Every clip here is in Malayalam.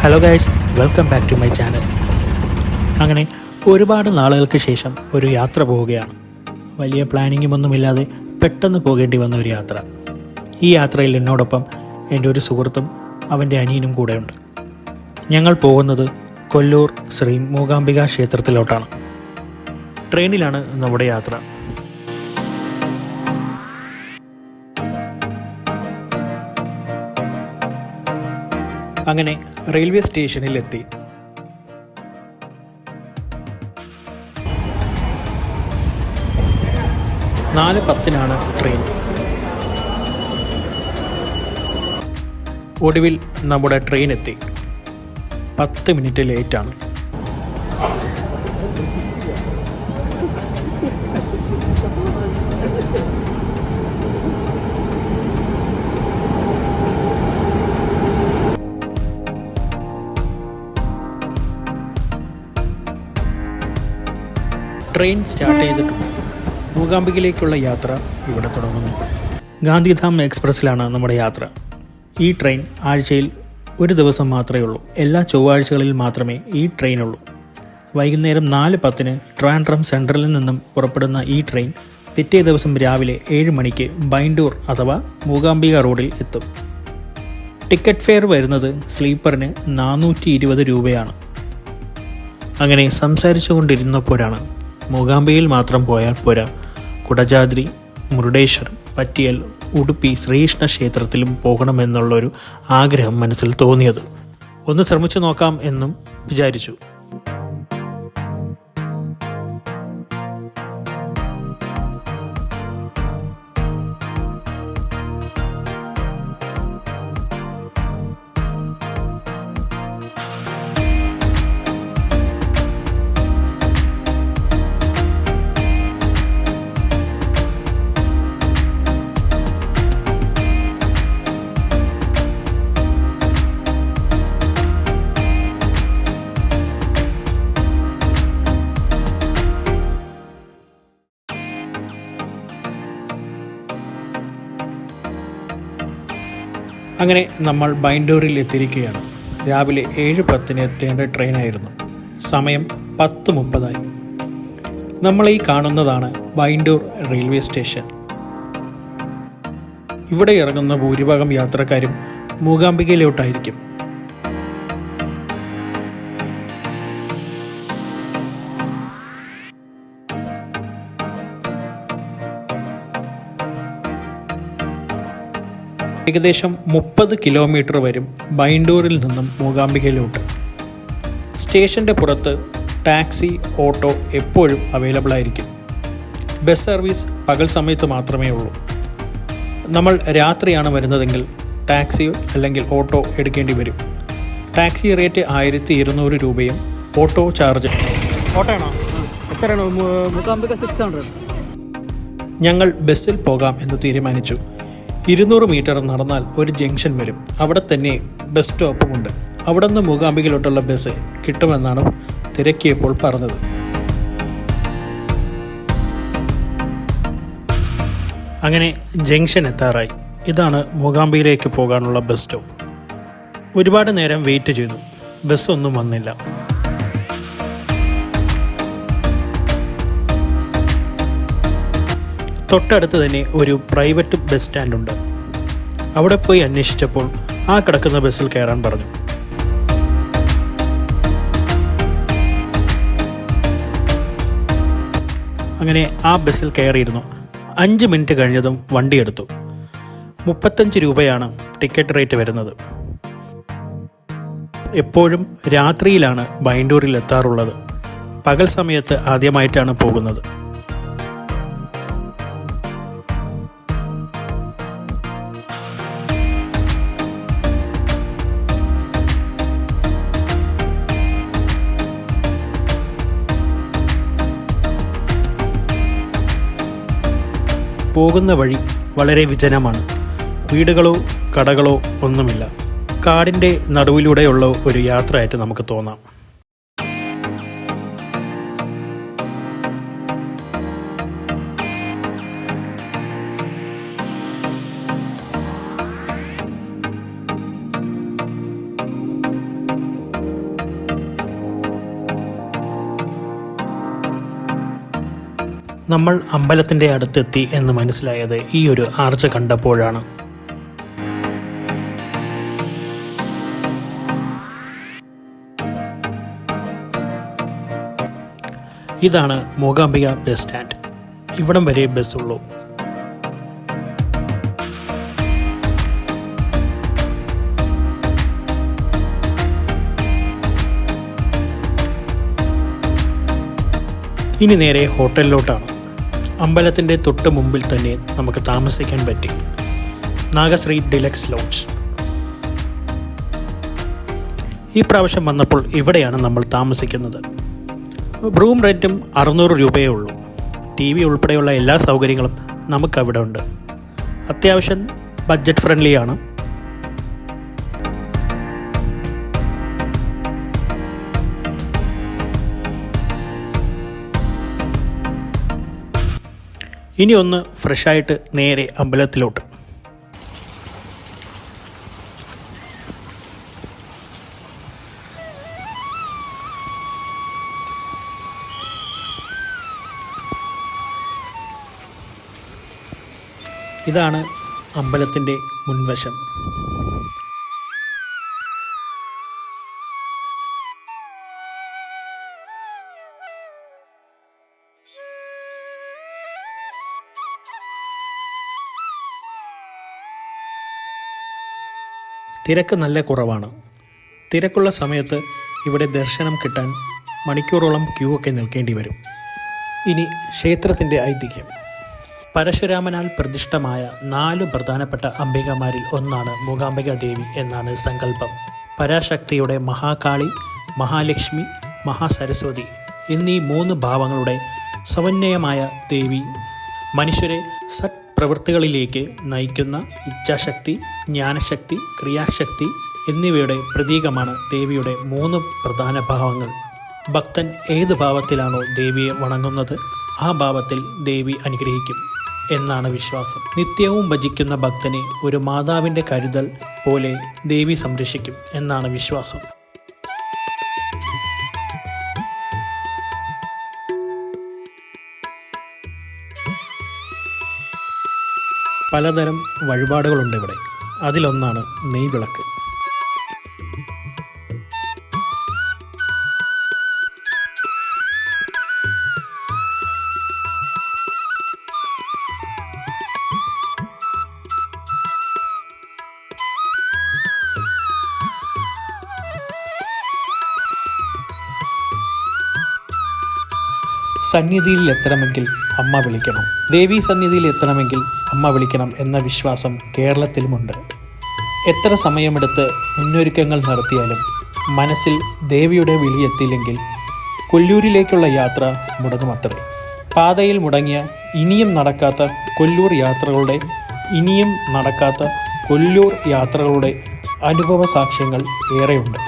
Hello guys, welcome back to my channel. അങ്ങനെ ഒരുപാട് നാളുകൾക്ക് ശേഷം ഒരു യാത്ര പോവുകയാണ്. വലിയ പ്ലാനിങ്ങുമൊന്നുമില്ലാതെ പെട്ടെന്ന് പോകേണ്ടി വന്ന ഒരു യാത്ര. ഈ യാത്രയിൽ എന്നോടൊപ്പം എൻ്റെ ഒരു സുഹൃത്തും അവൻ്റെ അനിയനും കൂടെയുണ്ട്. ഞങ്ങൾ പോകുന്നത് കൊല്ലൂർ ശ്രീ മൂകാംബിക ക്ഷേത്രത്തിലോട്ടാണ്. ട്രെയിനിലാണ് നമ്മുടെ യാത്ര. അങ്ങനെ റെയിൽവേ സ്റ്റേഷനിലെത്തി. നാല് 10-നാണ് ട്രെയിൻ. ഒടുവിൽ നമ്മുടെ ട്രെയിൻ എത്തി. 10 മിനിറ്റ് ലേറ്റാണ്. ട്രെയിൻ സ്റ്റാർട്ട് ചെയ്തിട്ടുണ്ട്. മൂകാംബികയിലേക്കുള്ള യാത്ര ഇവിടെ തുടങ്ങുന്നു. ഗാന്ധിധാം എക്സ്പ്രസ്സിലാണ് നമ്മുടെ യാത്ര. ഈ ട്രെയിൻ ആഴ്ചയിൽ ഒരു ദിവസം മാത്രമേ ഉള്ളൂ. എല്ലാ ചൊവ്വാഴ്ചകളിൽ മാത്രമേ ഈ ട്രെയിൻ ഉള്ളൂ. വൈകുന്നേരം 4:10 ട്രിവാൻഡ്രം സെൻട്രലിൽ നിന്നും പുറപ്പെടുന്ന ഈ ട്രെയിൻ പിറ്റേ ദിവസം രാവിലെ 7 മണിക്ക് ബൈൻഡൂർ അഥവാ മൂകാംബിക റോഡിൽ എത്തും. ടിക്കറ്റ് ഫെയർ വരുന്നത് സ്ലീപ്പറിന് 420 രൂപയാണ്. അങ്ങനെ സംസാരിച്ചു കൊണ്ടിരുന്നപ്പോഴാണ് മൂകാംബികയിൽ മാത്രം പോയാൽ പോരാ, കുടജാദ്രി, മുരുഡേശ്വർ, പറ്റിയൽ, ഉടുപ്പി ശ്രീകൃഷ്ണ ക്ഷേത്രത്തിലും പോകണമെന്നുള്ളൊരു ആഗ്രഹം മനസ്സിൽ തോന്നിയത്. ഒന്ന് ശ്രമിച്ചു നോക്കാം എന്നും വിചാരിച്ചു. അങ്ങനെ നമ്മൾ ബൈൻഡൂരിൽ എത്തിയിരിക്കുകയാണ്. രാവിലെ 7:10 എത്തേണ്ട ട്രെയിനായിരുന്നു. സമയം 10:30. നമ്മൾ ഈ കാണുന്നതാണ് ബൈൻഡൂർ റെയിൽവേ സ്റ്റേഷൻ. ഇവിടെ ഇറങ്ങുന്ന ഭൂരിഭാഗം യാത്രക്കാരും മൂകാംബികയിലോട്ടായിരിക്കും. ഏകദേശം 30 കിലോമീറ്റർ വരും ബൈൻഡൂരിൽ നിന്നും മൂകാംബികയിലോട്ട്. സ്റ്റേഷൻ്റെ പുറത്ത് ടാക്സി, ഓട്ടോ എപ്പോഴും അവൈലബിൾ ആയിരിക്കും. ബസ് സർവീസ് പകൽ സമയത്ത് മാത്രമേ ഉള്ളൂ. നമ്മൾ രാത്രിയാണ് വരുന്നതെങ്കിൽ ടാക്സി അല്ലെങ്കിൽ ഓട്ടോ എടുക്കേണ്ടി വരും. ടാക്സി റേറ്റ് 1200 രൂപയും ഓട്ടോ ചാർജ്. ഓട്ടോയാണോ? എത്രയാണോ? മൂകാംബിക 600. ഞങ്ങൾ ബസ്സിൽ പോകാം എന്ന് തീരുമാനിച്ചു. 200 മീറ്റർ നടന്നാൽ ഒരു ജംഗ്ഷൻ വരും. അവിടെ തന്നെ ബസ് സ്റ്റോപ്പുമുണ്ട്. അവിടെ നിന്ന് മൂകാംബികയിലോട്ടുള്ള ബസ് കിട്ടുമെന്നാണ് തിരക്കിയപ്പോൾ പറഞ്ഞത്. അങ്ങനെ ജംഗ്ഷൻ എത്താറായി. ഇതാണ് മൂകാംബികയിലേക്ക് പോകാനുള്ള ബസ് സ്റ്റോപ്പ്. ഒരുപാട് നേരം വെയിറ്റ് ചെയ്തു. ബസ്സൊന്നും വന്നില്ല. തൊട്ടടുത്ത് തന്നെ ഒരു പ്രൈവറ്റ് ബസ് സ്റ്റാൻഡുണ്ട്. അവിടെ പോയി അന്വേഷിച്ചപ്പോൾ ആ കിടക്കുന്ന ബസ്സിൽ കയറാൻ പറഞ്ഞു. അങ്ങനെ ആ ബസ്സിൽ കയറിയിരുന്നു. 5 മിനിറ്റ് കഴിഞ്ഞതും വണ്ടി എടുത്തു. 35 രൂപയാണ് ടിക്കറ്റ് റേറ്റ് വരുന്നത്. എപ്പോഴും രാത്രിയിലാണ് ബൈൻഡൂരിൽ എത്താറുള്ളത്. പകൽ സമയത്ത് ആദ്യമായിട്ടാണ് പോകുന്നത്. പോകുന്ന വഴി വളരെ വിജനമാണ്. വീടുകളോ കടകളോ ഒന്നുമില്ല. കാടിൻ്റെ നടുവിലൂടെയുള്ള ഒരു യാത്രയായിട്ട് നമുക്ക് തോന്നാം. നമ്മൾ അമ്പലത്തിൻ്റെ അടുത്തെത്തി എന്ന് മനസ്സിലായത് ഈ ഒരു ആർച്ച് കണ്ടപ്പോഴാണ്. ഇതാണ് മൂകാംബിക ബസ് സ്റ്റാൻഡ്. ഇവിടം വരെ ബസ്സുള്ളൂ. ഇനി നേരെ ഹോട്ടലിലോട്ടാണ്. അമ്പലത്തിൻ്റെ തൊട്ട് മുമ്പിൽ തന്നെ നമുക്ക് താമസിക്കാൻ പറ്റി. Nagashree deluxe lodge. ഈ പ്രാവശ്യം വന്നപ്പോൾ ഇവിടെയാണ് നമ്മൾ താമസിക്കുന്നത്. റൂം റെൻറ്റും 600 രൂപയേ ഉള്ളൂ. TV ഉൾപ്പെടെയുള്ള എല്ലാ സൗകര്യങ്ങളും നമുക്കവിടെ ഉണ്ട്. അത്യാവശ്യം ബഡ്ജറ്റ് ഫ്രണ്ട്ലിയാണ്. ഇനി ഒന്ന് ഫ്രഷായിട്ട് നേരെ അമ്പലത്തിലോട്ട്. ഇതാണ് അമ്പലത്തിൻ്റെ മുൻവശം. തിരക്ക് നല്ല കുറവാണ്. തിരക്കുള്ള സമയത്ത് ഇവിടെ ദർശനം കിട്ടാൻ മണിക്കൂറോളം ക്യൂ ഒക്കെ നിൽക്കേണ്ടി വരും. ഇനി ക്ഷേത്രത്തിൻ്റെ ഐതിഹ്യം. പരശുരാമനാൽ പ്രതിഷ്ഠമായ 4 പ്രധാനപ്പെട്ട അംബികമാരിൽ ഒന്നാണ് മൂകാംബിക ദേവി എന്നാണ് സങ്കല്പം. പരാശക്തിയുടെ മഹാകാളി, മഹാലക്ഷ്മി, മഹാസരസ്വതി എന്നീ 3 ഭാവങ്ങളുടെ സമന്വയമായ ദേവി മനുഷ്യരെ സത്പ്രവൃത്തികളിലേക്ക് നയിക്കുന്ന ഇച്ഛാശക്തി, ജ്ഞാനശക്തി, ക്രിയാശക്തി എന്നിവയുടെ പ്രതീകമാണ് ദേവിയുടെ 3 പ്രധാന ഭാവങ്ങൾ. ഭക്തൻ ഏത് ഭാവത്തിലാണോ ദേവിയെ വണങ്ങുന്നത് ആ ഭാവത്തിൽ ദേവി അനുഗ്രഹിക്കും എന്നാണ് വിശ്വാസം. നിത്യവും ഭജിക്കുന്ന ഭക്തനെ ഒരു മാതാവിൻ്റെ കരുതൽ പോലെ ദേവി സംരക്ഷിക്കും എന്നാണ് വിശ്വാസം. പലതരം വഴിപാടുകളുണ്ട് ഇവിടെ. അതിലൊന്നാണ് നെയ്വിളക്ക്. സന്നിധിയിൽ എത്തണമെങ്കിൽ അമ്മ വിളിക്കണം, ദേവീ സന്നിധിയിൽ എത്തണമെങ്കിൽ അമ്മ വിളിക്കണം എന്ന വിശ്വാസം കേരളത്തിലുമുണ്ട്. എത്ര സമയമെടുത്ത് മുന്നൊരുക്കങ്ങൾ നടത്തിയാലും മനസ്സിൽ ദേവിയുടെ വിളി എത്തിയില്ലെങ്കിൽ കൊല്ലൂരിലേക്കുള്ള യാത്ര മുടങ്ങുമത്രേ. പാതയിൽ മുടങ്ങിയ ഇനിയും നടക്കാത്ത കൊല്ലൂർ യാത്രകളുടെ അനുഭവ സാക്ഷ്യങ്ങൾ ഏറെയുണ്ട്.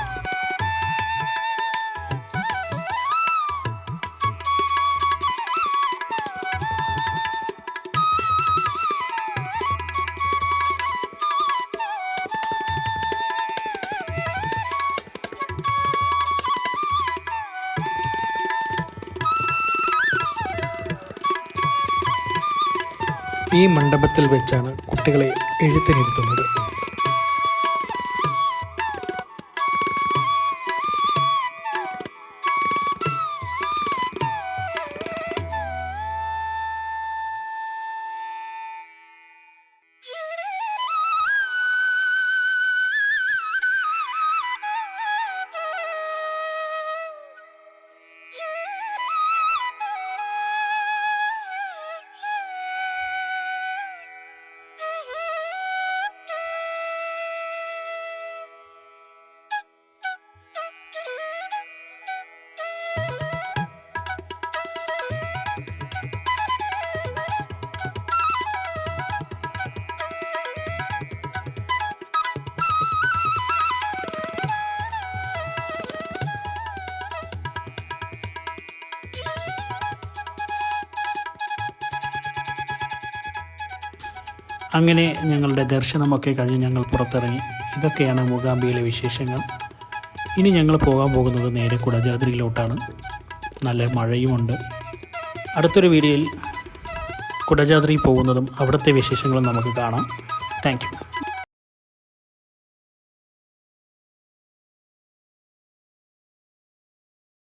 ഈ മണ്ഡപത്തിൽ വെച്ചാണ് കുട്ടികളെ എഴുത്തിനിരുത്തുന്നത്. അങ്ങനെ ഞങ്ങളുടെ ദർശനമൊക്കെ കഴിഞ്ഞ് ഞങ്ങൾ പുറത്തിറങ്ങി. ഇതൊക്കെയാണ് മൂകാംബികയിലെ വിശേഷങ്ങൾ. ഇനി ഞങ്ങൾ പോകാൻ പോകുന്നത് നേരെ കുടജാദ്രിയിലോട്ടാണ്. നല്ല മഴയുമുണ്ട്. അടുത്തൊരു വീഡിയോയിൽ കുടജാദ്രി പോകുന്നതും അവിടുത്തെ വിശേഷങ്ങളും നമുക്ക് കാണാം. Thank you.